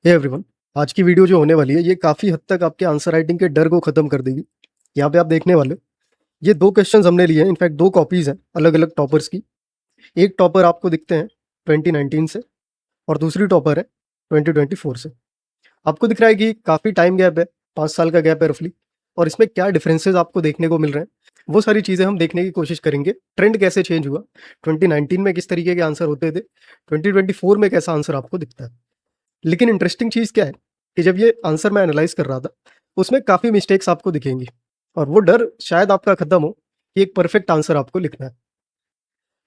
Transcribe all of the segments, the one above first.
Hey everyone, आज की video जो होने वाली है ये काफ़ी हद तक आपके आंसर राइटिंग के डर को ख़त्म कर देगी। यहाँ पे आप देखने वाले हो, ये 2 क्वेश्चन्स हमने लिए हैं, इनफैक्ट 2 कॉपीज़ हैं अलग-अलग टॉपर्स की। एक टॉपर आपको दिखते हैं 2019 से और दूसरी टॉपर है 2024 से। आपको दिख रहा है कि काफ़ी टाइम गैप है, 5 साल का गैप है रफली, और इसमें क्या डिफरेंसेस आपको देखने को मिल रहे हैं, वो सारी चीज़ें हम देखने की कोशिश करेंगे। ट्रेंड कैसे चेंज हुआ, 2019 में किस तरीके के आंसर होते थे, 2024 में कैसा आंसर आपको दिखता है। लेकिन इंटरेस्टिंग चीज़ क्या है कि जब ये आंसर मैं एनालाइज़ कर रहा था, उसमें काफ़ी मिस्टेक्स आपको दिखेंगी और वो डर शायद आपका खत्म हो कि एक परफेक्ट आंसर आपको लिखना है।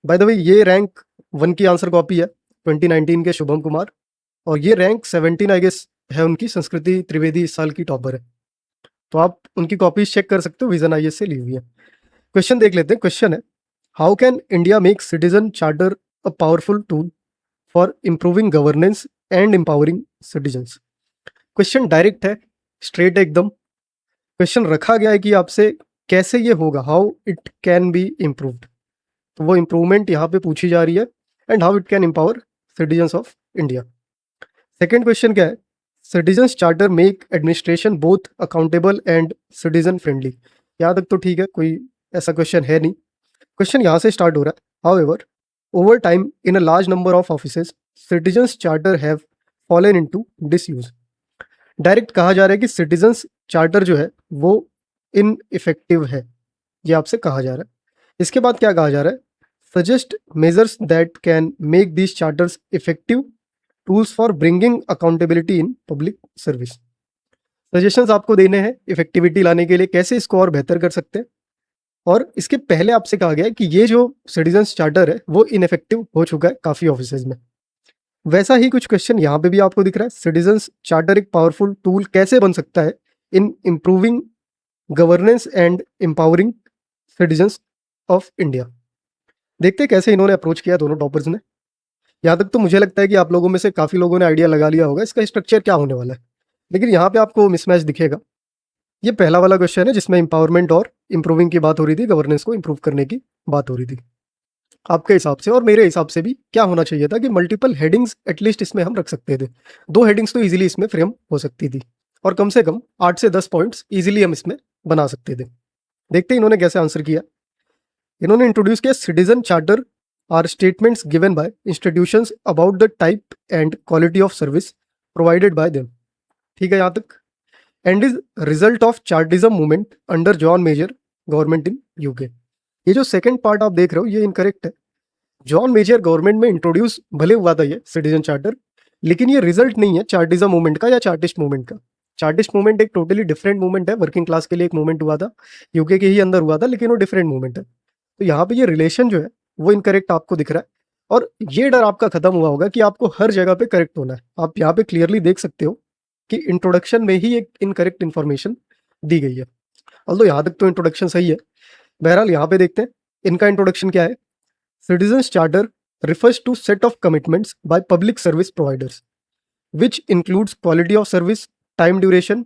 बाय द वे, ये रैंक 1 की आंसर कॉपी है 2019 के शुभम कुमार, और ये रैंक 17 आई गेस है उनकी। संस्कृति त्रिवेदी इस साल की टॉपर है, तो आप उनकी कॉपीज चेक कर सकते हो, विजन आईएएस से ली हुई है। क्वेश्चन देख लेते हैं। क्वेश्चन है, how can India make citizen charter a powerful tool for improving governance and empowering citizens. Question direct है, स्ट्रेट है एकदम। क्वेश्चन रखा गया है कि आपसे कैसे ये होगा, how it can be improved, तो वो इम्प्रूवमेंट यहाँ पे पूछी जा रही है, and how it can empower citizens of India. Second question क्या है, citizens charter make administration both accountable and citizen friendly. यहाँ तक तो ठीक है, कोई ऐसा क्वेश्चन है नहीं। क्वेश्चन यहाँ से स्टार्ट हो रहा है, however over time in a large number of offices citizens charter have fallen into disuse. Direct कहा जा रहा है कि सिटीजन्स चार्टर जो है वो इनइफेक्टिव है, ये आपसे कहा जा रहा है। इसके बाद क्या कहा जा रहा है, suggest measures that can make these charters effective tools for bringing accountability in public service. Suggestions आपको देने हैं इफेक्टिविटी लाने के लिए, कैसे इसको और बेहतर कर सकते हैं। और इसके पहले आपसे कहा गया है कि ये जो सिटीजन्स चार्टर है वो इनइफेक्टिव हो चुका है काफ़ी ऑफिसेज में। वैसा ही कुछ क्वेश्चन यहाँ पे भी आपको दिख रहा है, सिटीजन्स चार्टर एक पावरफुल टूल कैसे बन सकता है in improving governance and empowering citizens of India. देखते हैं कैसे इन्होंने अप्रोच किया दोनों टॉपर्स ने। यहाँ तक तो मुझे लगता है कि आप लोगों में से काफ़ी लोगों ने आइडिया लगा लिया होगा इसका स्ट्रक्चर क्या होने वाला है, लेकिन यहाँ पे आपको मिसमैच दिखेगा। ये पहला वाला क्वेश्चन है जिसमें एम्पावरमेंट और इम्प्रूविंग की बात हो रही थी, गवर्नेंस को इम्प्रूव करने की बात हो रही थी। आपके हिसाब से और मेरे हिसाब से भी क्या होना चाहिए था कि मल्टीपल हेडिंग्स एटलीस्ट इसमें हम रख सकते थे। 2 हेडिंग्स तो इजीली इसमें फ्रेम हो सकती थी, और कम से कम 8 से 10 पॉइंट्स इजीली हम इसमें बना सकते थे। देखते हैं इन्होंने कैसे आंसर किया। इन्होंने इंट्रोड्यूस किया, citizen charter are statements given by institutions about the type and quality of service provided by them. ठीक है यहाँ तक, and is result of chartism movement under John Major government in UK. ये जो second part आप देख रहे हो ये इनकरेक्ट है। जॉन मेजर गवर्नमेंट में इंट्रोड्यूस भले हुआ था ये सिटीजन चार्टर, लेकिन ये रिजल्ट नहीं है चार्टिज्म मूवमेंट का या चार्टिस्ट मूवमेंट का। चार्टिस्ट मूवमेंट एक टोटली डिफरेंट मूवमेंट है, वर्किंग क्लास के लिए एक मूवमेंट हुआ था, यूके के ही अंदर हुआ था, लेकिन वो डिफरेंट मूवमेंट है। तो यहाँ पे ये रिलेशन जो है वो इनकरेक्ट आपको दिख रहा है, और ये डर आपका खत्म हुआ होगा कि आपको हर जगह पे करेक्ट होना है। आप यहाँ पे क्लियरली देख सकते हो कि इंट्रोडक्शन में ही एक इनकरेक्ट इन्फॉर्मेशन दी गई है, ऑल्दो यहाँ तक तो इंट्रोडक्शन सही है। बहरहाल यहाँ पे देखते हैं इनका इंट्रोडक्शन क्या है। Citizens Charter refers to set of commitments by public service providers, which includes quality of service, time duration,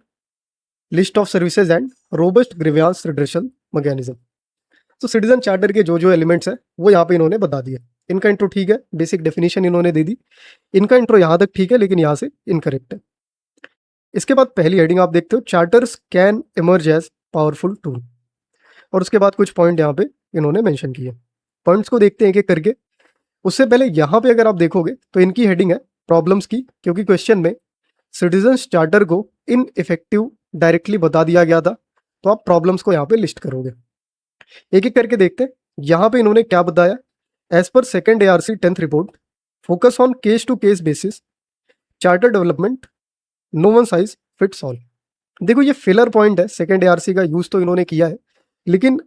list of services and robust grievance redressal mechanism. तो सिटीजन चार्टर के जो जो एलिमेंट्स हैं वो यहाँ पे इन्होंने बता दिए। इनका इंट्रो ठीक है, बेसिक डेफिनेशन इन्होंने दे दी। इनका इंट्रो यहाँ तक ठीक है, लेकिन यहाँ से इनकरेक्ट है। इसके बाद पहली हेडिंग आप देखते हो, charters can emerge as powerful tool, और उसके बाद कुछ पॉइंट यहाँ पे इन्होंने मेंशन किए। पॉइंट्स को देखते हैं एक एक करके। उससे पहले यहाँ पे अगर आप देखोगे तो इनकी हेडिंग है प्रॉब्लम्स की, क्योंकि क्वेश्चन में सिटीजन्स चार्टर को इनइफेक्टिव डायरेक्टली बता दिया गया था, तो आप प्रॉब्लम्स को यहाँ पे लिस्ट करोगे। एक एक करके देखते हैं। यहाँ पे इन्होंने क्या बताया, as per second ARC 10th report, focus on case to case basis, charter development, no one size fits all. देखो ये फिलर पॉइंट है, सेकेंड ARC का यूज तो इन्होंने किया है, लेकिन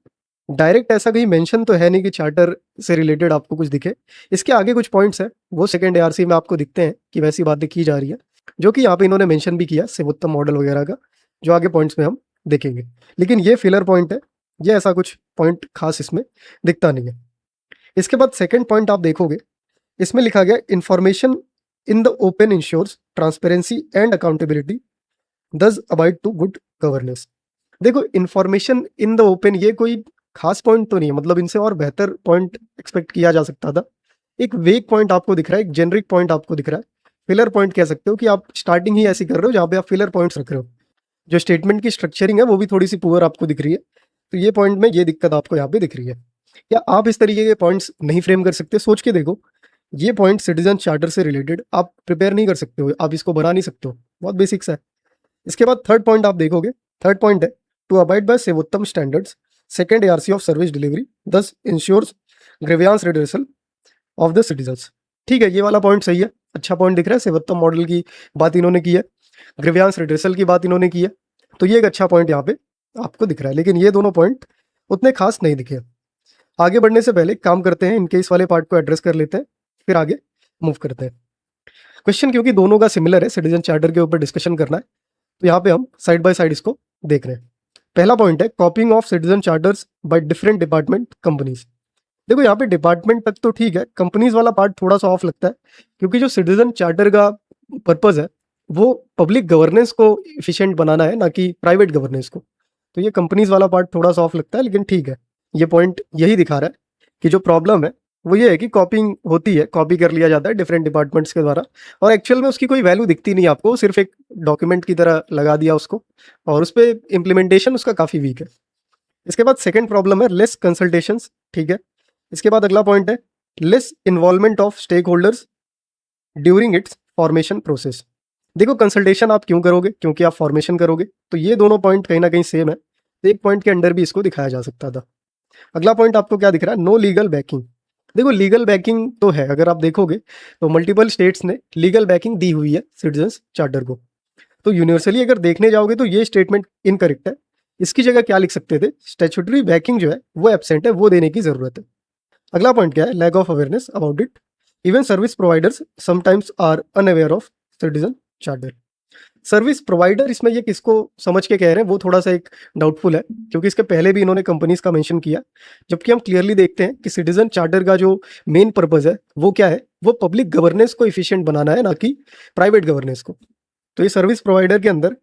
डायरेक्ट ऐसा कहीं मेंशन तो है नहीं कि चार्टर से रिलेटेड आपको कुछ दिखे। इसके आगे कुछ पॉइंट्स हैं वो सेकेंड ARC में आपको दिखते हैं कि वैसी बातें की जा रही है, जो कि यहाँ पे इन्होंने मेंशन भी किया सेवोत्तम मॉडल वगैरह का, जो आगे पॉइंट्स में हम देखेंगे। लेकिन ये फिलर पॉइंट है, ये ऐसा कुछ पॉइंट खास इसमें दिखता नहीं है। इसके बाद सेकेंड पॉइंट आप देखोगे, इसमें लिखा गया, information in the open ensures transparency and accountability, thus abide to good governance. देखो इंफॉर्मेशन इन द ओपन ये कोई खास पॉइंट तो नहीं है, मतलब इनसे और बेहतर पॉइंट एक्सपेक्ट किया जा सकता था। एक वेग पॉइंट आपको दिख रहा है, एक जेनरिक पॉइंट आपको दिख रहा है। फिलर पॉइंट कह सकते हो कि आप स्टार्टिंग ही ऐसी कर रहे हो जहाँ पे आप फिलर पॉइंट्स रख रहे हो। जो स्टेटमेंट की स्ट्रक्चरिंग है वो भी थोड़ी सी पुअर आपको दिख रही है, तो ये पॉइंट में ये दिक्कत आपको यहाँ पे दिख रही है। या आप इस तरीके के पॉइंट्स नहीं फ्रेम कर सकते? सोच के देखो, ये पॉइंट सिटीजन चार्टर से रिलेटेड आप प्रिपेयर नहीं कर सकते हो, आप इसको बना नहीं सकते हो, बहुत बेसिक सा है। इसके बाद थर्ड पॉइंट आप देखोगे, थर्ड पॉइंट है to abide by Sevottam standards second ARC of service delivery this ensures grievance redressal of the citizens. ठीक है, ये वाला पॉइंट सही है, अच्छा पॉइंट दिख रहा है, सेवोत्तम मॉडल की बात इन्होंने की है, ग्रीवियंस रिड्रेसल की बात इन्होंने की है, तो ये एक अच्छा पॉइंट यहाँ पे आपको दिख रहा है। लेकिन ये दोनों पॉइंट उतने खास नहीं दिखे। आगे बढ़ने से पहले एक काम करते हैं, इनके इस वाले पार्ट को एड्रेस कर लेते हैं, फिर आगे मूव करते हैं। क्वेश्चन क्योंकि दोनों का सिमिलर है, सिटीजन चार्टर के ऊपर डिस्कशन करना है, तो यहाँ पे हम साइड बाय साइड इसको देख रहे हैं। पहला पॉइंट है कॉपिंग of citizen charters by different department companies. देखो यहाँ पे डिपार्टमेंट तक तो ठीक है, कंपनीज वाला पार्ट थोड़ा सा ऑफ लगता है, क्योंकि जो सिटीजन चार्टर का पर्पज है वो पब्लिक गवर्नेंस को इफिशिएंट बनाना है, ना कि प्राइवेट गवर्नेंस को। तो ये कंपनीज वाला पार्ट थोड़ा सा ऑफ लगता है, लेकिन ठीक है, ये पॉइंट यही दिखा रहा है कि जो प्रॉब्लम है वो ये है कि कॉपिंग होती है, कॉपी कर लिया जाता है डिफरेंट डिपार्टमेंट्स के द्वारा, और एक्चुअल में उसकी कोई वैल्यू दिखती नहीं आपको, सिर्फ एक डॉक्यूमेंट की तरह लगा दिया उसको, और उस पर इम्प्लीमेंटेशन उसका काफ़ी वीक है। इसके बाद सेकेंड प्रॉब्लम है लेस कंसल्टेशंस। ठीक है, इसके बाद अगला पॉइंट है less involvement of stakeholders during its formation process. देखो कंसल्टेशन आप क्यों करोगे? क्योंकि आप फॉर्मेशन करोगे, तो ये दोनों पॉइंट कहीं ना कहीं सेम है, तो एक पॉइंट के अंडर भी इसको दिखाया जा सकता था। अगला पॉइंट आपको क्या दिख रहा है? No legal backing. देखो लीगल बैकिंग तो है, अगर आप देखोगे तो मल्टीपल स्टेट्स ने लीगल बैकिंग दी हुई है सिटीजन्स चार्टर को, तो यूनिवर्सली अगर देखने जाओगे तो ये स्टेटमेंट इनकरेक्ट है। इसकी जगह क्या लिख सकते थे? स्टैट्यूटरी बैकिंग जो है वो एब्सेंट है, वो देने की जरूरत है। अगला पॉइंट क्या है? Lack of awareness about it, even service providers sometimes are unaware of citizen charter. Service provider इसमें ये किसको समझ के कह रहे हैं वो थोड़ा सा एक डाउटफुल है, क्योंकि इसके पहले भी इन्होंने कंपनीज का मेंशन किया, जबकि हम क्लियरली देखते हैं कि सिटीजन चार्टर का जो मेन पर्पज है वो क्या है? वो पब्लिक गवर्नेंस को इफिशिएंट बनाना है, ना कि प्राइवेट गवर्नेंस को। तो ये सर्विस प्रोवाइडर के अंदर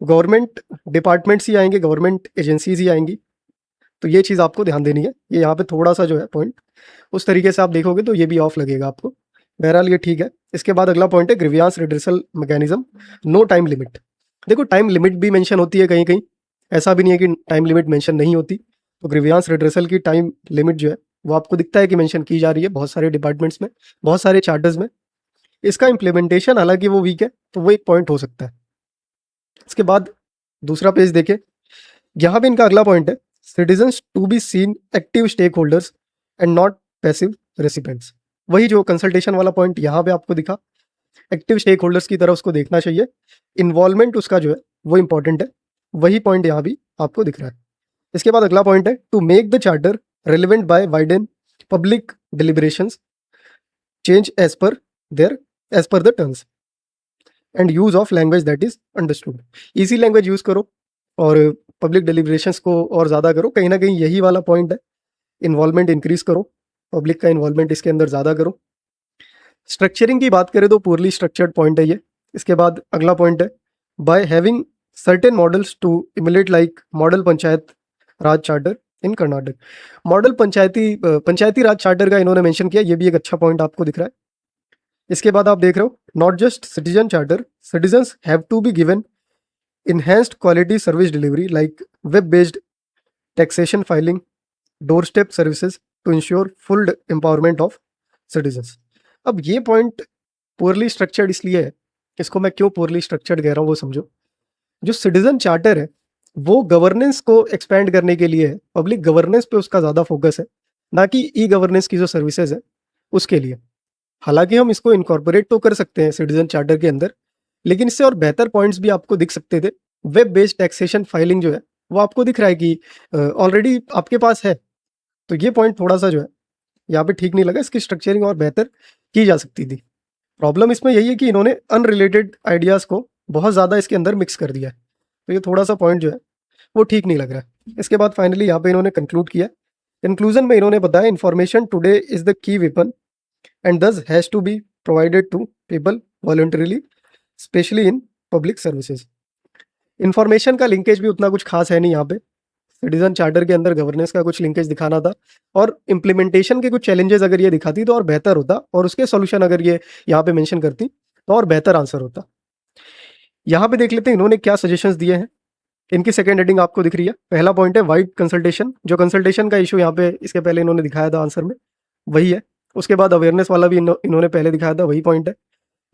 गवर्नमेंट डिपार्टमेंट्स ही आएंगे, गवर्नमेंट एजेंसीज ही आएंगी, तो ये चीज़ आपको ध्यान देनी है। ये यहाँ पे थोड़ा सा जो है पॉइंट उस तरीके से आप देखोगे तो ये भी ऑफ लगेगा आपको, बहरहाल ये ठीक है। इसके बाद अगला पॉइंट है grievance redressal mechanism, no time limit. देखो टाइम लिमिट भी मेंशन होती है कहीं कहीं, ऐसा भी नहीं है कि टाइम लिमिट मेंशन नहीं होती। तो ग्रीवियंस रिड्रेसल की टाइम लिमिट जो है वो आपको दिखता है कि मेंशन की जा रही है बहुत सारे डिपार्टमेंट्स में, बहुत सारे चार्टर्स में। इसका इम्प्लीमेंटेशन हालांकि वो वीक है, तो वो एक पॉइंट हो सकता है। इसके बाद दूसरा पेज देखे, यहाँ पे इनका अगला पॉइंट है citizens to be seen active stakeholders and not passive recipients. वही जो कंसल्टेशन वाला पॉइंट यहाँ पे आपको दिखा, एक्टिव स्टेक होल्डर्स की तरह उसको देखना चाहिए, इन्वॉल्वमेंट उसका जो है वो इंपॉर्टेंट है, वही पॉइंट यहाँ भी आपको दिख रहा है। इसके बाद अगला पॉइंट है to make the charter relevant by widen public deliberations change as per the terms and use of language that is understood. Easy language use करो और पब्लिक डिलिब्रेशंस को और ज़्यादा करो, कहीं ना कहीं यही वाला पॉइंट है। इन्वॉल्वमेंट इंक्रीज करो, पब्लिक का इन्वॉल्वमेंट इसके अंदर ज़्यादा करो। स्ट्रक्चरिंग की बात करें तो पुअरली स्ट्रक्चर्ड पॉइंट है ये। इसके बाद अगला पॉइंट है by having certain models to emulate like model panchayat raj charter in Karnataka. Model panchayati raj charter का इन्होंने मेंशन किया, ये भी एक अच्छा पॉइंट आपको दिख रहा है। इसके बाद आप देख रहे हो not just citizen charter, citizens have to be given enhanced quality service delivery like web-based taxation filing, doorstep services to ensure full empowerment of citizens। अब ये पॉइंट पुअरली स्ट्रक्चर्ड इसलिए है, इसको मैं क्यों पुअरली स्ट्रक्चर्ड कह रहा हूँ वो समझो। जो सिटीजन चार्टर है वो गवर्नेंस को एक्सपैंड करने के लिए है, पब्लिक गवर्नेंस पे उसका ज़्यादा फोकस है, ना कि ई गवर्नेंस की जो सर्विसेज है उसके लिए। हालांकि हम इसको इनकॉर्पोरेट तो कर सकते हैं सिटीजन चार्टर के अंदर, लेकिन इससे और बेहतर पॉइंट्स भी आपको दिख सकते थे। वेब बेस्ड टैक्सेशन फाइलिंग जो है वो आपको दिख रहा है कि ऑलरेडी आपके पास है, तो ये पॉइंट थोड़ा सा जो है यहाँ पे ठीक नहीं लगा, इसकी स्ट्रक्चरिंग और बेहतर की जा सकती थी। प्रॉब्लम इसमें यही है कि इन्होंने अनरिलेटेड आइडियाज़ को बहुत ज़्यादा इसके अंदर मिक्स कर दिया है, तो ये थोड़ा सा पॉइंट जो है वो ठीक नहीं लग रहा है। इसके बाद फाइनली यहाँ पे इन्होंने कंक्लूड किया, कंक्लूजन में इन्होंने बताया information today is the key weapon and this has to be provided to people voluntarily specially in public services. Information का लिंकेज भी उतना कुछ खास है नहीं यहाँ पे, सिटीजन चार्टर के अंदर गवर्नेंस का कुछ लिंकेज दिखाना था और इम्प्लीमेंटेशन के कुछ चैलेंजेस अगर ये दिखाती तो और बेहतर होता, और उसके सॉल्यूशन अगर ये यहाँ पे मेंशन करती तो और बेहतर आंसर होता। यहाँ पे देख लेते हैं इन्होंने क्या सजेशंस दिए हैं। इनकी सेकंड हेडिंग आपको दिख रही है। पहला पॉइंट है वाइड कंसल्टेशन, जो कंसल्टेशन का इशू यहाँ पे इसके पहले इन्होंने दिखाया था आंसर में, वही है। उसके बाद अवेयरनेस वाला भी इन्होंने पहले दिखाया था, वही पॉइंट है।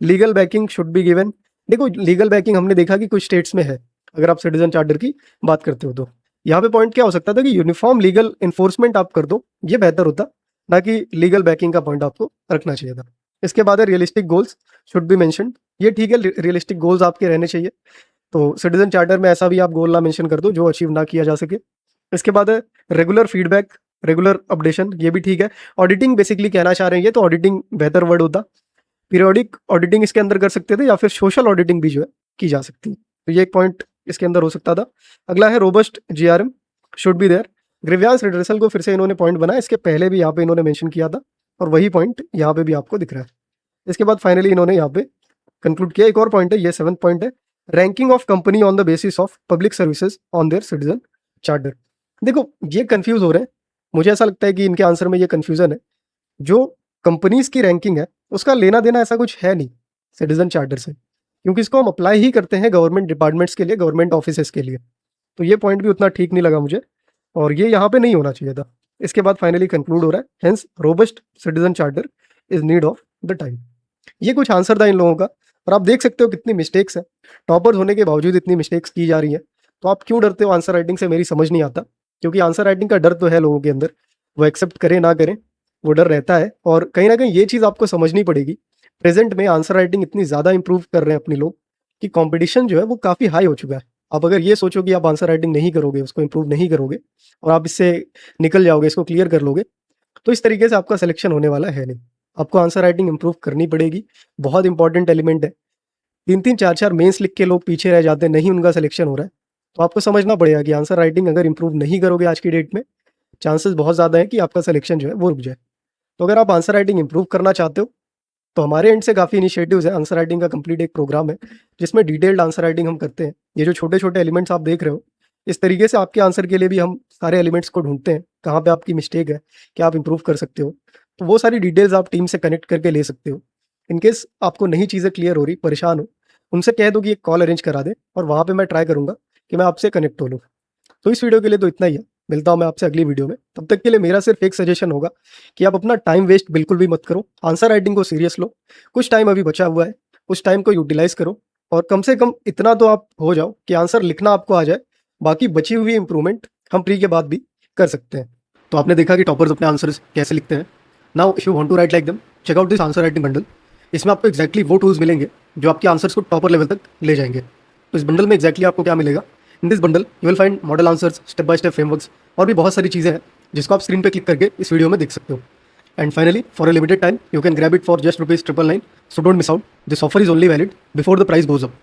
Legal backing should be given. देखो लीगल बैकिंग हमने देखा कि कुछ स्टेट्स में है, अगर आप सिटीजन चार्टर की बात करते हो तो यहाँ पे पॉइंट क्या हो सकता था कि यूनिफॉर्म लीगल इन्फोर्समेंट आप कर दो, ये बेहतर होता, ना कि लीगल बैकिंग का पॉइंट आपको रखना चाहिए था। इसके बाद है realistic goals should be mentioned. ये ठीक है, रियलिस्टिक गोल्स आपके रहने चाहिए, तो सिटीजन चार्टर में ऐसा भी आप गोल ना मेंशन कर दो जो अचीव ना किया जा सके। इसके बाद है रेगुलर फीडबैक, रेगुलर अपडेशन, ये भी ठीक है। ऑडिटिंग बेसिकली कहना चाह रहे हैं ये, तो ऑडिटिंग बेहतर वर्ड होता। पीरियोडिक ऑडिटिंग इसके अंदर कर सकते थे, या फिर सोशल ऑडिटिंग भी जो है की जा सकती है, तो ये एक पॉइंट इसके अंदर हो सकता था। अगला है robust GRM should be there. Grievance redressal को फिर से इन्होंने पॉइंट बनाया, इसके पहले भी यहाँ पे इन्होंने मेंशन किया था, और वही पॉइंट यहाँ पे भी आपको दिख रहा है। इसके बाद फाइनली इन्होंने यहाँ पे कंक्लूड किया। एक और पॉइंट है, ये 7th पॉइंट है, ranking of company on the basis of public services on their citizen charter. देखो ये कंफ्यूज हो रहे हैं, मुझे ऐसा लगता है कि इनके आंसर में ये कंफ्यूजन है। जो कंपनीज की रैंकिंग है उसका लेना देना ऐसा कुछ है नहीं सिटीजन चार्टर से, क्योंकि इसको हम अप्लाई ही करते हैं गवर्नमेंट डिपार्टमेंट्स के लिए, गवर्नमेंट ऑफिसेस के लिए, तो ये पॉइंट भी उतना ठीक नहीं लगा मुझे, और ये यहाँ पे नहीं होना चाहिए था। इसके बाद फाइनली कंक्लूड हो रहा है, hence robust citizen charter is need of the time. ये कुछ आंसर था इन लोगों का, और आप देख सकते हो कितनी मिस्टेक्स है, टॉपर्स होने के बावजूद इतनी मिस्टेक्स की जा रही है। तो आप क्यों डरते हो आंसर राइटिंग से, मेरी समझ नहीं आता, क्योंकि आंसर राइटिंग का डर तो है लोगों के अंदर, वो एक्सेप्ट करें ना करें वो डर रहता है। और कहीं ना कहीं ये चीज़ आपको समझनी पड़ेगी, प्रेजेंट में आंसर राइटिंग इतनी ज़्यादा इंप्रूव कर रहे हैं अपने लोग कि कंपटीशन जो है वो काफ़ी हाई हो चुका है। आप अगर ये सोचो कि आप आंसर राइटिंग नहीं करोगे, उसको इंप्रूव नहीं करोगे और आप इससे निकल जाओगे, इसको क्लियर कर लोगे, तो इस तरीके से आपका सिलेक्शन होने वाला है नहीं। आपको आंसर राइटिंग इंप्रूव करनी पड़ेगी, बहुत इंपॉर्टेंट एलिमेंट है। 3-3 4-4 मेंस लिख के लोग पीछे रह जाते हैं, नहीं उनका सिलेक्शन हो रहा है, तो आपको समझना पड़ेगा कि आंसर राइटिंग अगर इंप्रूव नहीं करोगे आज की डेट में, चांसेस बहुत ज़्यादा है कि आपका सिलेक्शन जो है वो रुक जाए। तो अगर आप आंसर राइटिंग इंप्रूव करना चाहते हो तो हमारे एंड से काफ़ी इनिशिएटिव्स हैं। आंसर राइटिंग का कंप्लीट एक प्रोग्राम है जिसमें डिटेल्ड आंसर राइटिंग हम करते हैं। ये जो छोटे छोटे एलिमेंट्स आप देख रहे हो, इस तरीके से आपके आंसर के लिए भी हम सारे एलिमेंट्स को ढूंढते हैं, कहाँ पे आपकी मिस्टेक है, क्या आप इंप्रूव कर सकते हो, तो वो सारी डिटेल्स आप टीम से कनेक्ट करके ले सकते हो। इनकेस आपको नहीं चीज़ें क्लियर हो रही, परेशान हो, उनसे कह दो कि एक कॉल अरेंज करा दे, और वहाँ पे मैं ट्राई करूँगा कि मैं आपसे कनेक्ट हो लूँ। तो इस वीडियो के लिए तो इतना ही है, मिलता हूँ मैं आपसे अगली वीडियो में। तब तक के लिए मेरा सिर्फ एक सजेशन होगा कि आप अपना टाइम वेस्ट बिल्कुल भी मत करो, आंसर राइटिंग को सीरियस लो। कुछ टाइम अभी बचा हुआ है, उस टाइम को यूटिलाइज करो, और कम से कम इतना तो आप हो जाओ कि आंसर लिखना आपको आ जाए। बाकी बची हुई इंप्रूवमेंट हम प्री के बाद भी कर सकते हैं। तो आपने देखा कि टॉपर्स अपने आंसर्स कैसे लिखते हैं। Now if you want to write like them, check out this answer writing bundle. इसमें आपको एक्जैक्टली वो टूल्स मिलेंगे जो आपके आंसर्स को टॉपर लेवल तक ले जाएंगे। तो इस बंडल में एक्जैक्टली आपको क्या मिलेगा? In this bundle you will find model answers, step by step frameworks, और भी बहुत सारी चीज़ें हैं जिसको आप स्क्रीन पे क्लिक करके इस वीडियो में देख सकते हो। And finally, for a limited time you can grab it for just ₹999, so don't miss out. This offer is only valid before the price goes up.